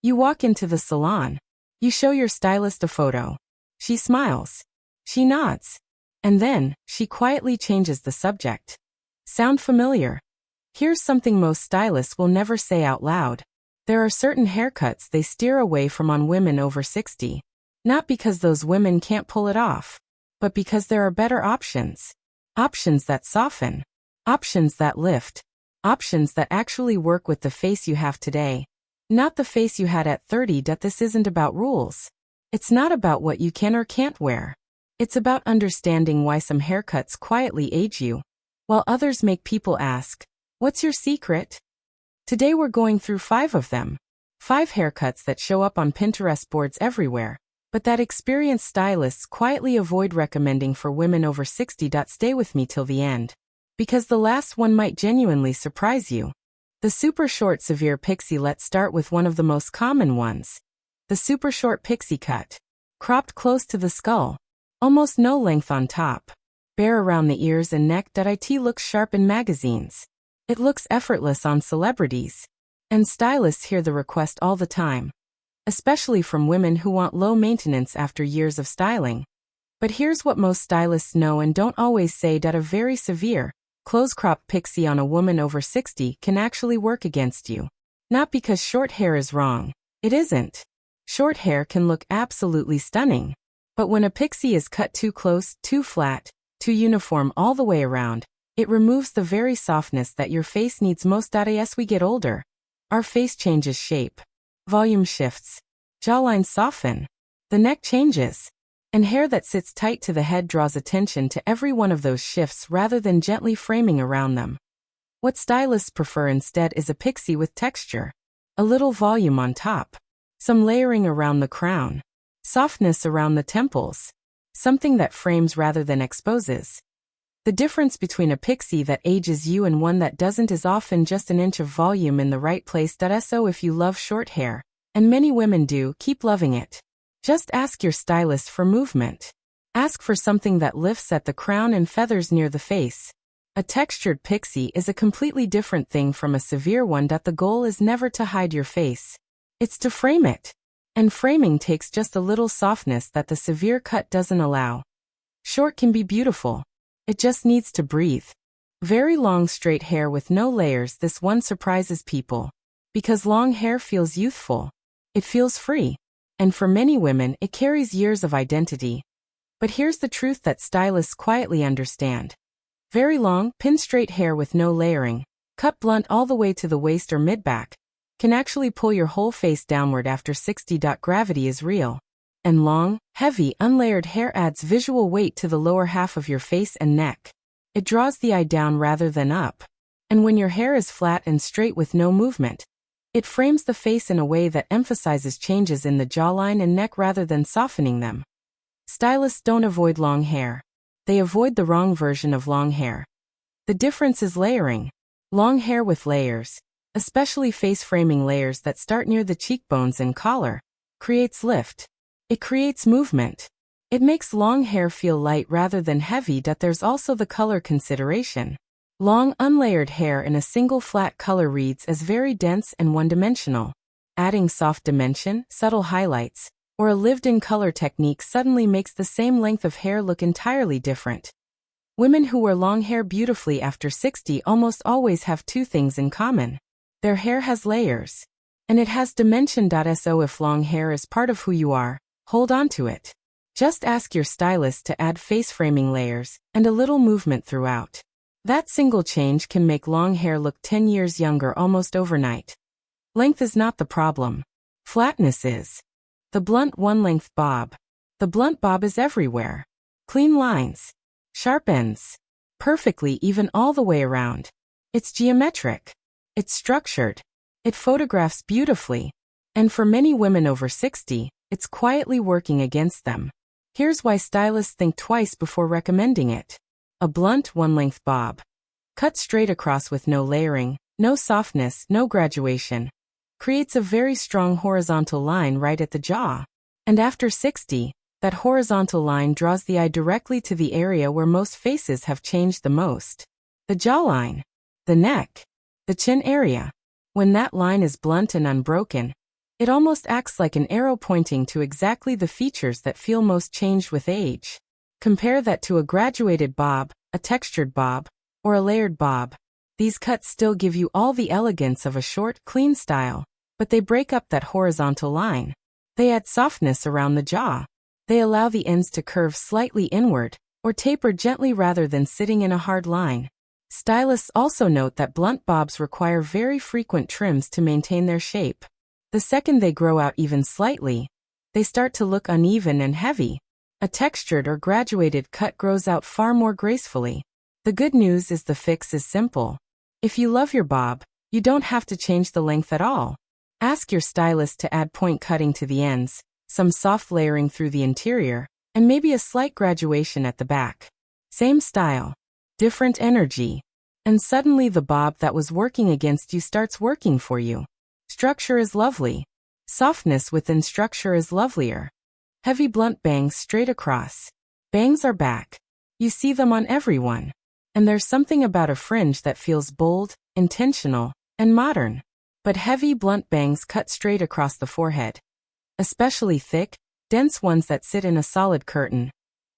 You walk into the salon. You show your stylist a photo. She smiles. She nods. And then, she quietly changes the subject. Sound familiar? Here's something most stylists will never say out loud. There are certain haircuts they steer away from on women over 60. Not because those women can't pull it off, but because there are better options. Options that soften. Options that lift. Options that actually work with the face you have today. Not the face you had at 30. This isn't about rules. It's not about what you can or can't wear. It's about understanding why some haircuts quietly age you, while others make people ask, "What's your secret?" Today we're going through 5 of them. 5 haircuts that show up on Pinterest boards everywhere, but that experienced stylists quietly avoid recommending for women over 60. Stay with me till the end, because the last one might genuinely surprise you. The super short severe pixie. Let's start with one of the most common ones. The super short pixie cut. Cropped close to the skull. Almost no length on top. Bare around the ears and neck. It looks sharp in magazines. It looks effortless on celebrities. And stylists hear the request all the time. Especially from women who want low maintenance after years of styling. But here's what most stylists know and don't always say. A very severe, close-cropped pixie on a woman over 60 can actually work against you. Not because short hair is wrong. It isn't. Short hair can look absolutely stunning. But when a pixie is cut too close, too flat, too uniform all the way around, it removes the very softness that your face needs most. As we get older, our face changes shape. Volume shifts. Jawlines soften. The neck changes. And hair that sits tight to the head draws attention to every one of those shifts rather than gently framing around them. What stylists prefer instead is a pixie with texture. A little volume on top. Some layering around the crown. Softness around the temples. Something that frames rather than exposes. The difference between a pixie that ages you and one that doesn't is often just an inch of volume in the right place. So if you love short hair, and many women do, keep loving it. Just ask your stylist for movement. Ask for something that lifts at the crown and feathers near the face. A textured pixie is a completely different thing from a severe one. The goal is never to hide your face. It's to frame it. And framing takes just a little softness that the severe cut doesn't allow. Short can be beautiful. It just needs to breathe. Very long straight hair with no layers. This one surprises people. Because long hair feels youthful. It feels free. And for many women, it carries years of identity. But here's the truth that stylists quietly understand. Very long, pin-straight hair with no layering, cut blunt all the way to the waist or mid-back, can actually pull your whole face downward after 60. Gravity is real. And long, heavy, unlayered hair adds visual weight to the lower half of your face and neck. It draws the eye down rather than up. And when your hair is flat and straight with no movement, it frames the face in a way that emphasizes changes in the jawline and neck rather than softening them. Stylists don't avoid long hair. They avoid the wrong version of long hair. The difference is layering. Long hair with layers, especially face framing layers that start near the cheekbones and collar, creates lift. It creates movement. It makes long hair feel light rather than heavy. There's also the color consideration. Long, unlayered hair in a single flat color reads as very dense and one-dimensional. Adding soft dimension, subtle highlights, or a lived-in color technique suddenly makes the same length of hair look entirely different. Women who wear long hair beautifully after 60 almost always have 2 things in common. Their hair has layers. And it has dimension. So if long hair is part of who you are, hold on to it. Just ask your stylist to add face framing layers and a little movement throughout. That single change can make long hair look 10 years younger almost overnight. Length is not the problem. Flatness is. The blunt one-length bob. The blunt bob is everywhere. Clean lines. Sharp ends. Perfectly even all the way around. It's geometric. It's structured. It photographs beautifully. And for many women over 60, it's quietly working against them. Here's why stylists think twice before recommending it. A blunt one-length bob. Cut straight across with no layering, no softness, no graduation. Creates a very strong horizontal line right at the jaw. And after 60, that horizontal line draws the eye directly to the area where most faces have changed the most. The jawline. The neck. The chin area. When that line is blunt and unbroken, It almost acts like an arrow pointing to exactly the features that feel most changed with age. Compare that to a graduated bob, a textured bob, or a layered bob. These cuts still give you all the elegance of a short, clean style, but they break up that horizontal line. They add softness around the jaw. They allow the ends to curve slightly inward, or taper gently rather than sitting in a hard line. Stylists also note that blunt bobs require very frequent trims to maintain their shape. The second they grow out even slightly, they start to look uneven and heavy. A textured or graduated cut grows out far more gracefully. The good news is the fix is simple. If you love your bob, you don't have to change the length at all. Ask your stylist to add point cutting to the ends, some soft layering through the interior, and maybe a slight graduation at the back. Same style, different energy, and suddenly the bob that was working against you starts working for you. Structure is lovely. Softness within structure is lovelier. Heavy blunt bangs straight across. Bangs are back. You see them on everyone. And there's something about a fringe that feels bold, intentional, and modern. But heavy blunt bangs cut straight across the forehead. Especially thick, dense ones that sit in a solid curtain,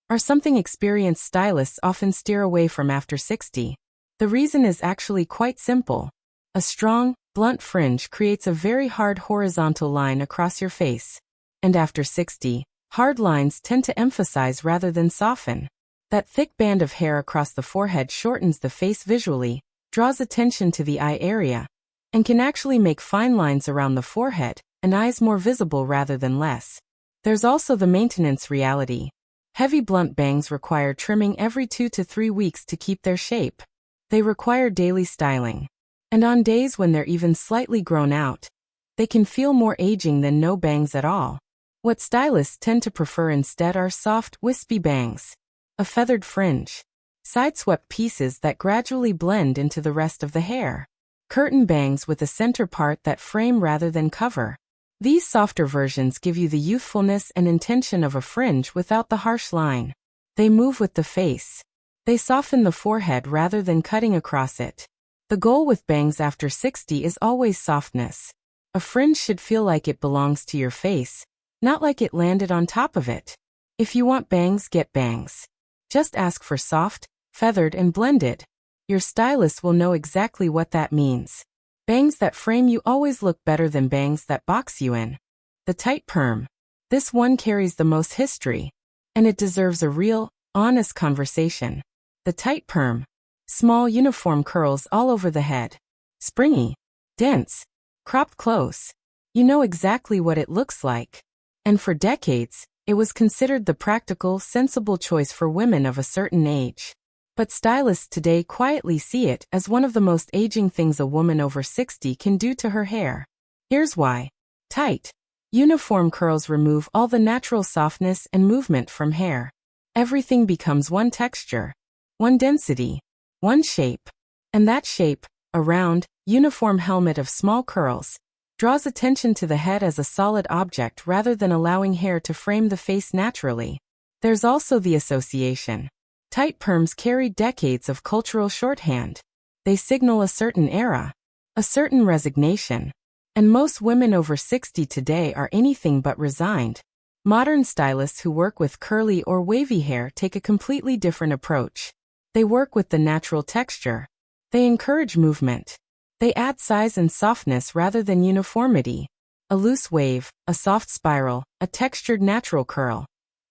are something experienced stylists often steer away from after 60. The reason is actually quite simple. A strong, blunt fringe creates a very hard horizontal line across your face. And after 60, hard lines tend to emphasize rather than soften. That thick band of hair across the forehead shortens the face visually, draws attention to the eye area, and can actually make fine lines around the forehead and eyes more visible rather than less. There's also the maintenance reality. Heavy blunt bangs require trimming every 2 to 3 weeks to keep their shape. They require daily styling. And on days when they're even slightly grown out, they can feel more aging than no bangs at all. What stylists tend to prefer instead are soft, wispy bangs. A feathered fringe. Sideswept pieces that gradually blend into the rest of the hair. Curtain bangs with a center part that frame rather than cover. These softer versions give you the youthfulness and intention of a fringe without the harsh line. They move with the face. They soften the forehead rather than cutting across it. The goal with bangs after 60 is always softness. A fringe should feel like it belongs to your face, not like it landed on top of it. If you want bangs, get bangs. Just ask for soft, feathered, and blended. Your stylist will know exactly what that means. Bangs that frame you always look better than bangs that box you in. The tight perm. This one carries the most history, and it deserves a real, honest conversation. The tight perm. Small uniform curls all over the head. Springy. Dense. Cropped close. You know exactly what it looks like. And for decades, it was considered the practical, sensible choice for women of a certain age. But stylists today quietly see it as one of the most aging things a woman over 60 can do to her hair. Here's why. Tight. Uniform curls remove all the natural softness and movement from hair. Everything becomes one texture, one density, one shape. And that shape, a round, uniform helmet of small curls, draws attention to the head as a solid object rather than allowing hair to frame the face naturally. There's also the association. Tight perms carry decades of cultural shorthand. They signal a certain era, a certain resignation. And most women over 60 today are anything but resigned. Modern stylists who work with curly or wavy hair take a completely different approach. They work with the natural texture. They encourage movement. They add size and softness rather than uniformity. A loose wave, a soft spiral, a textured natural curl.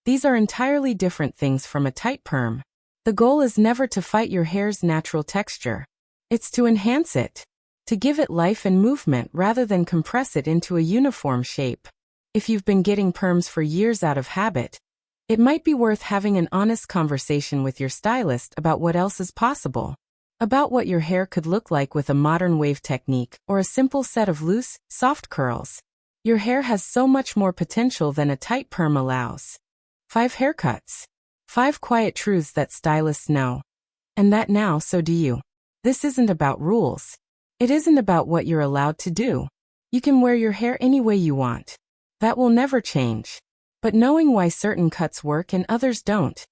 These are entirely different things from a tight perm. The goal is never to fight your hair's natural texture. It's to enhance it. To give it life and movement rather than compress it into a uniform shape. If you've been getting perms for years out of habit, it might be worth having an honest conversation with your stylist about what else is possible. About what your hair could look like with a modern wave technique or a simple set of loose, soft curls. Your hair has so much more potential than a tight perm allows. 5 haircuts. 5 quiet truths that stylists know. And that now so do you. This isn't about rules. It isn't about what you're allowed to do. You can wear your hair any way you want. That will never change. But knowing why certain cuts work and others don't,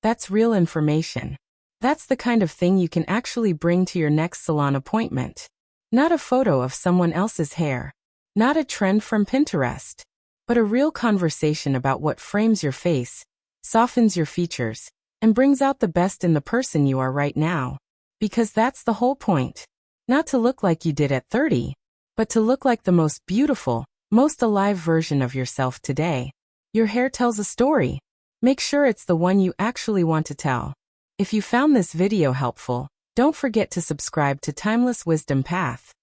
that's real information. That's the kind of thing you can actually bring to your next salon appointment. Not a photo of someone else's hair. Not a trend from Pinterest, but a real conversation about what frames your face, softens your features, and brings out the best in the person you are right now. Because that's the whole point. Not to look like you did at 30, but to look like the most beautiful, most alive version of yourself today. Your hair tells a story. Make sure it's the one you actually want to tell. If you found this video helpful, don't forget to subscribe to Timeless Wisdom Path.